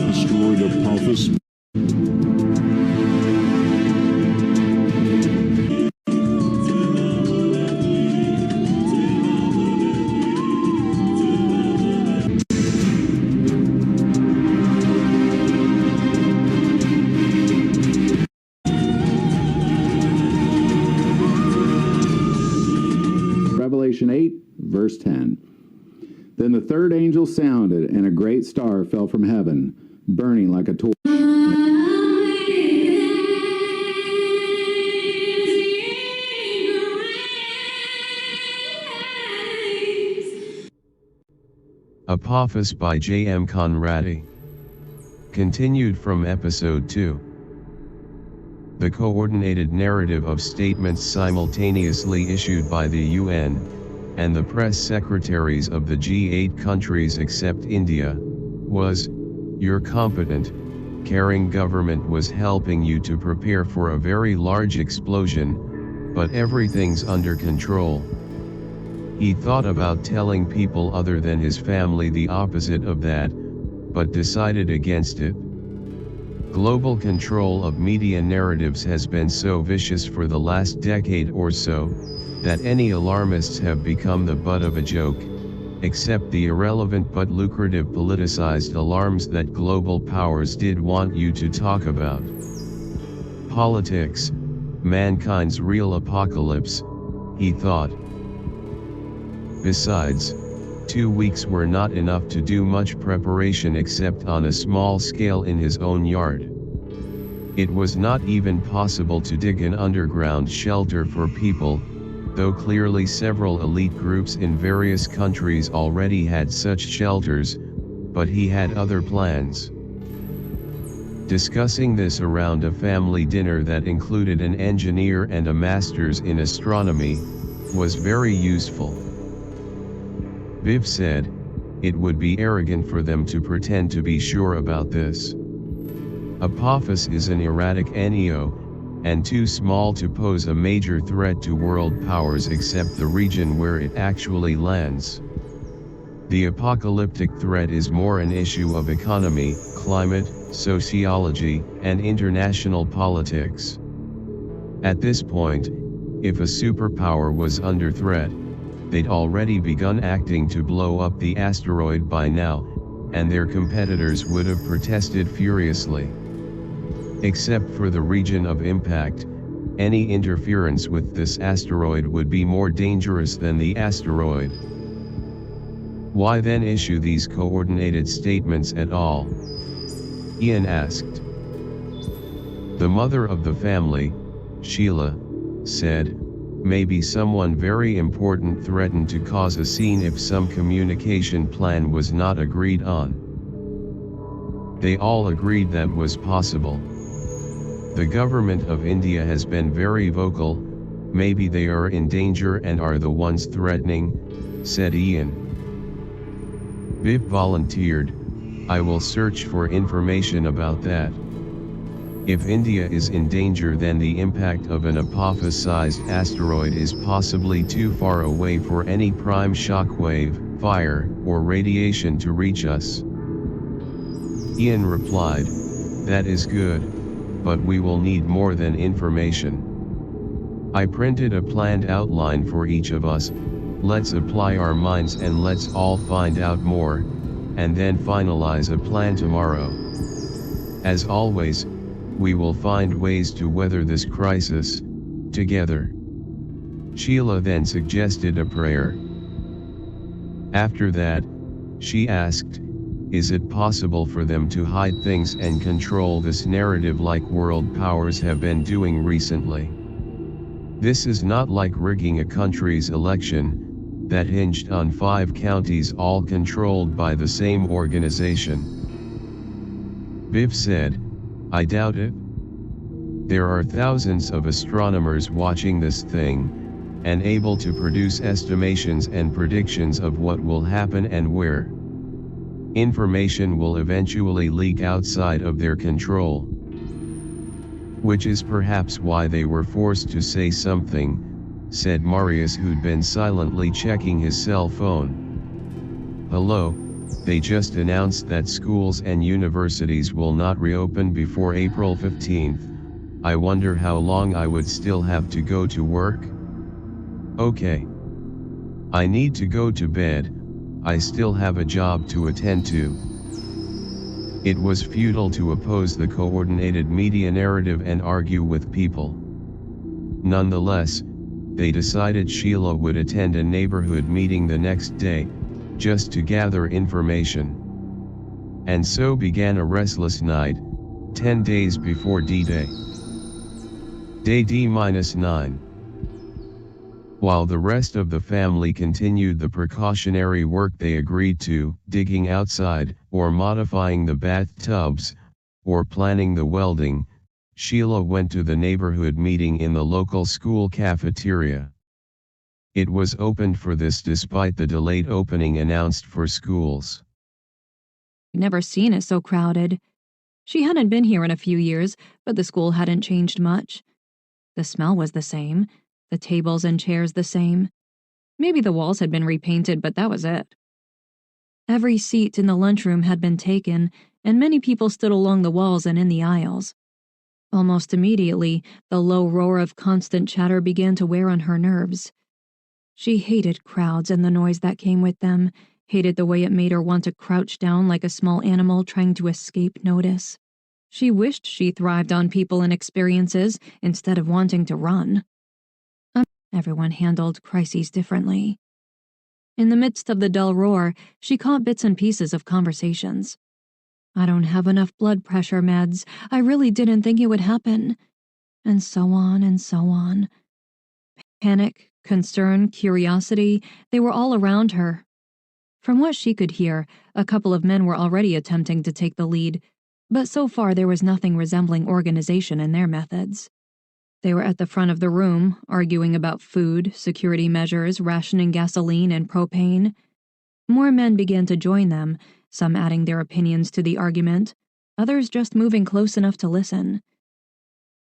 Asteroid Apophis. Revelation 8, verse 10. Then the third angel sounded, and a great star fell from heaven, burning like a torch. Apophis by J. M. Conradi. Continued from Episode 2. The coordinated narrative of statements simultaneously issued by the UN, and the press secretaries of the G8 countries except India, was, your competent, caring government was helping you to prepare for a very large explosion, but everything's under control. He thought about telling people other than his family the opposite of that, but decided against it. Global control of media narratives has been so vicious for the last decade or so, that any alarmists have become the butt of a joke, except the irrelevant but lucrative politicized alarms that global powers did want you to talk about. Politics, mankind's real apocalypse, he thought. Besides, 2 weeks were not enough to do much preparation except on a small scale in his own yard. It was not even possible to dig an underground shelter for people, though clearly several elite groups in various countries already had such shelters, but he had other plans. Discussing this around a family dinner that included an engineer and a master's in astronomy, was very useful. Viv said, it would be arrogant for them to pretend to be sure about this. Apophis is an erratic NEO, and too small to pose a major threat to world powers except the region where it actually lands. The apocalyptic threat is more an issue of economy, climate, sociology, and international politics. At this point, if a superpower was under threat, they'd already begun acting to blow up the asteroid by now, and their competitors would have protested furiously. Except for the region of impact, any interference with this asteroid would be more dangerous than the asteroid. Why then issue these coordinated statements at all? Ian asked. The mother of the family, Sheila, said, maybe someone very important threatened to cause a scene if some communication plan was not agreed on. They all agreed that was possible. The government of India has been very vocal, maybe they are in danger and are the ones threatening, said Ian. Viv volunteered, I will search for information about that. If India is in danger, then the impact of an Apophis-sized asteroid is possibly too far away for any prime shockwave, fire, or radiation to reach us. Ian replied, that is good, but we will need more than information. I printed a planned outline for each of us, let's apply our minds and let's all find out more, and then finalize a plan tomorrow. As always, we will find ways to weather this crisis, together. Sheila then suggested a prayer. After that, she asked, is it possible for them to hide things and control this narrative like world powers have been doing recently? This is not like rigging a country's election, that hinged on 5 counties all controlled by the same organization. Viv said, I doubt it. There are thousands of astronomers watching this thing, and able to produce estimations and predictions of what will happen and where. Information will eventually leak outside of their control. Which is perhaps why they were forced to say something, said Marius, who'd been silently checking his cell phone. Hello, they just announced that schools and universities will not reopen before April 15th. I wonder how long I would still have to go to work? Okay. I need to go to bed, I still have a job to attend to. It was futile to oppose the coordinated media narrative and argue with people. Nonetheless, they decided Sheila would attend a neighborhood meeting the next day, just to gather information. And so began a restless night, 10 days before D-Day. Day D-9. While the rest of the family continued the precautionary work they agreed to, digging outside, or modifying the bathtubs, or planning the welding, Sheila went to the neighborhood meeting in the local school cafeteria. It was opened for this despite the delayed opening announced for schools. Never seen it so crowded. She hadn't been here in a few years, but the school hadn't changed much. The smell was the same. The tables and chairs the same. Maybe the walls had been repainted, but that was it. Every seat in the lunchroom had been taken, and many people stood along the walls and in the aisles. Almost immediately, the low roar of constant chatter began to wear on her nerves. She hated crowds and the noise that came with them, hated the way it made her want to crouch down like a small animal trying to escape notice. She wished she thrived on people and experiences instead of wanting to run. Everyone handled crises differently. In the midst of the dull roar, she caught bits and pieces of conversations. I don't have enough blood pressure meds. I really didn't think it would happen. And so on and so on. Panic, concern, curiosity, they were all around her. From what she could hear, a couple of men were already attempting to take the lead, but so far there was nothing resembling organization in their methods. They were at the front of the room, arguing about food, security measures, rationing gasoline and propane. More men began to join them, some adding their opinions to the argument, others just moving close enough to listen.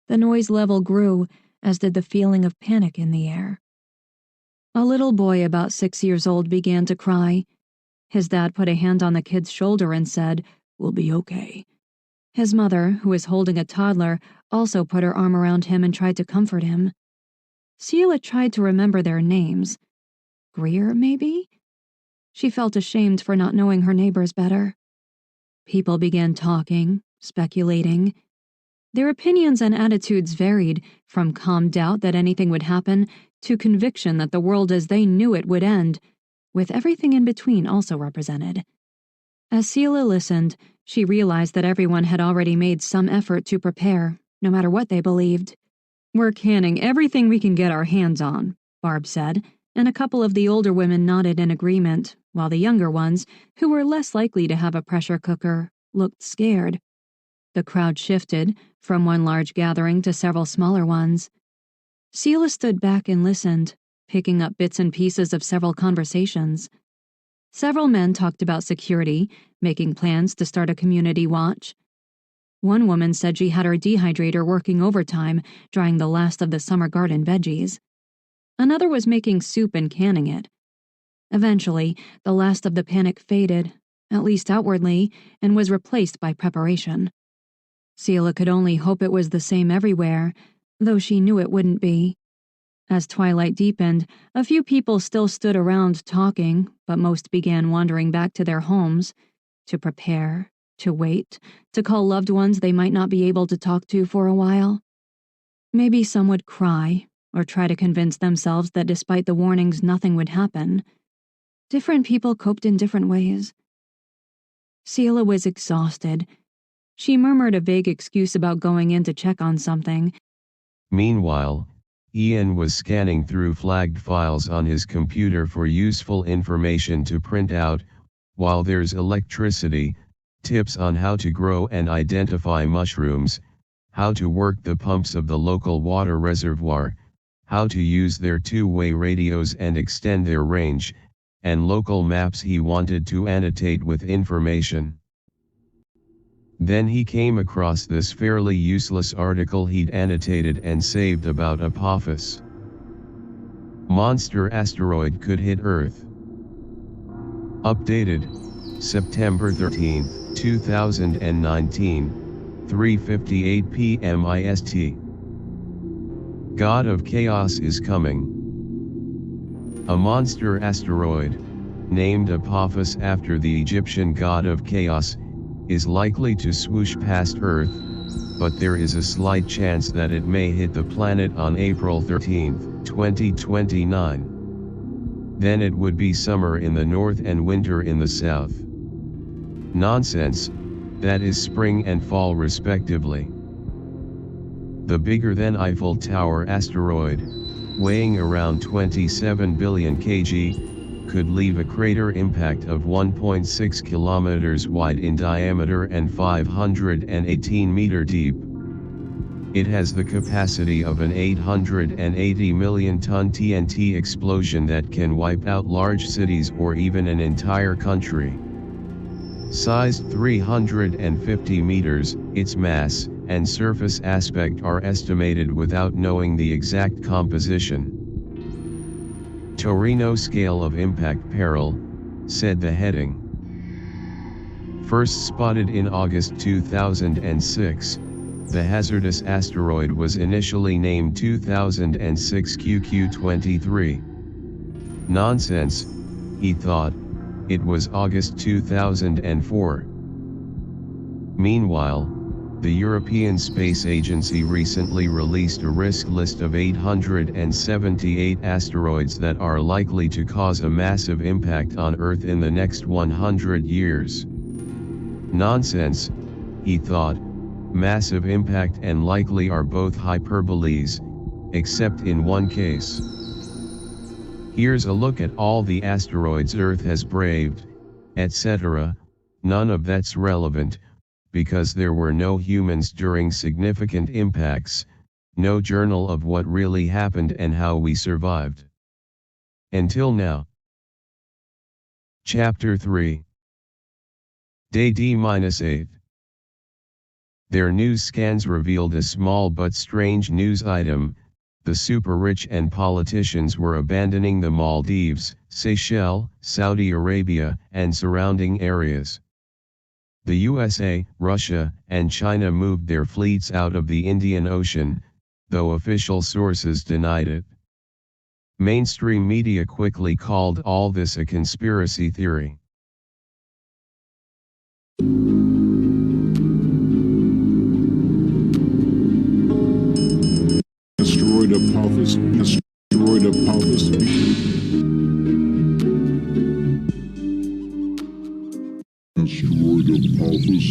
The noise level grew, as did the feeling of panic in the air. A little boy about 6 years old began to cry. His dad put a hand on the kid's shoulder and said, "We'll be okay." His mother, who was holding a toddler, also put her arm around him and tried to comfort him. Sheila tried to remember their names. Greer, maybe? She felt ashamed for not knowing her neighbors better. People began talking, speculating. Their opinions and attitudes varied, from calm doubt that anything would happen to conviction that the world as they knew it would end, with everything in between also represented. As Sheila listened, she realized that everyone had already made some effort to prepare, no matter what they believed. "We're canning everything we can get our hands on," Barb said, and a couple of the older women nodded in agreement, while the younger ones, who were less likely to have a pressure cooker, looked scared. The crowd shifted, from one large gathering to several smaller ones. Sheila stood back and listened, picking up bits and pieces of several conversations. Several men talked about security, making plans to start a community watch. One woman said she had her dehydrator working overtime, drying the last of the summer garden veggies. Another was making soup and canning it. Eventually, the last of the panic faded, at least outwardly, and was replaced by preparation. Sheila could only hope it was the same everywhere, though she knew it wouldn't be. As twilight deepened, a few people still stood around talking, but most began wandering back to their homes, to prepare, to wait, to call loved ones they might not be able to talk to for a while. Maybe some would cry, or try to convince themselves that despite the warnings nothing would happen. Different people coped in different ways. Sheila was exhausted. She murmured a vague excuse about going in to check on something. Meanwhile, Ian was scanning through flagged files on his computer for useful information to print out. While there's electricity, tips on how to grow and identify mushrooms, how to work the pumps of the local water reservoir, how to use their two-way radios and extend their range, and local maps he wanted to annotate with information. Then he came across this fairly useless article he'd annotated and saved about Apophis. Monster asteroid could hit Earth. Updated, September 13, 2019, 3:58 p.m. IST. God of Chaos is coming. A monster asteroid, named Apophis after the Egyptian god of chaos, is likely to swoosh past Earth, but there is a slight chance that it may hit the planet on April 13, 2029. Then it would be summer in the north and winter in the south. Nonsense, that is spring and fall respectively. The bigger than Eiffel Tower asteroid, weighing around 27 billion kg, could leave a crater impact of 1.6 kilometers wide in diameter and 518 meter deep. It has the capacity of an 880 million ton TNT explosion that can wipe out large cities or even an entire country. Sized 350 meters, its mass and surface aspect are estimated without knowing the exact composition. Torino scale of impact peril, said the heading. First spotted in August 2006, the hazardous asteroid was initially named 2006 QQ23. Nonsense, he thought, it was August 2004. Meanwhile, the European Space Agency recently released a risk list of 878 asteroids that are likely to cause a massive impact on Earth in the next 100 years. Nonsense, he thought, massive impact and likely are both hyperboles, except in one case. Here's a look at all the asteroids Earth has braved, etc. None of that's relevant, because there were no humans during significant impacts, no journal of what really happened and how we survived. Until now. Chapter 3. Day D-8. Their news scans revealed a small but strange news item: the super-rich and politicians were abandoning the Maldives, Seychelles, Saudi Arabia, and surrounding areas. The USA, Russia, and China moved their fleets out of the Indian Ocean, though official sources denied it. Mainstream media quickly called all this a conspiracy theory. Asteroid Apophis. Asteroid Apophis. Asteroid Apophis.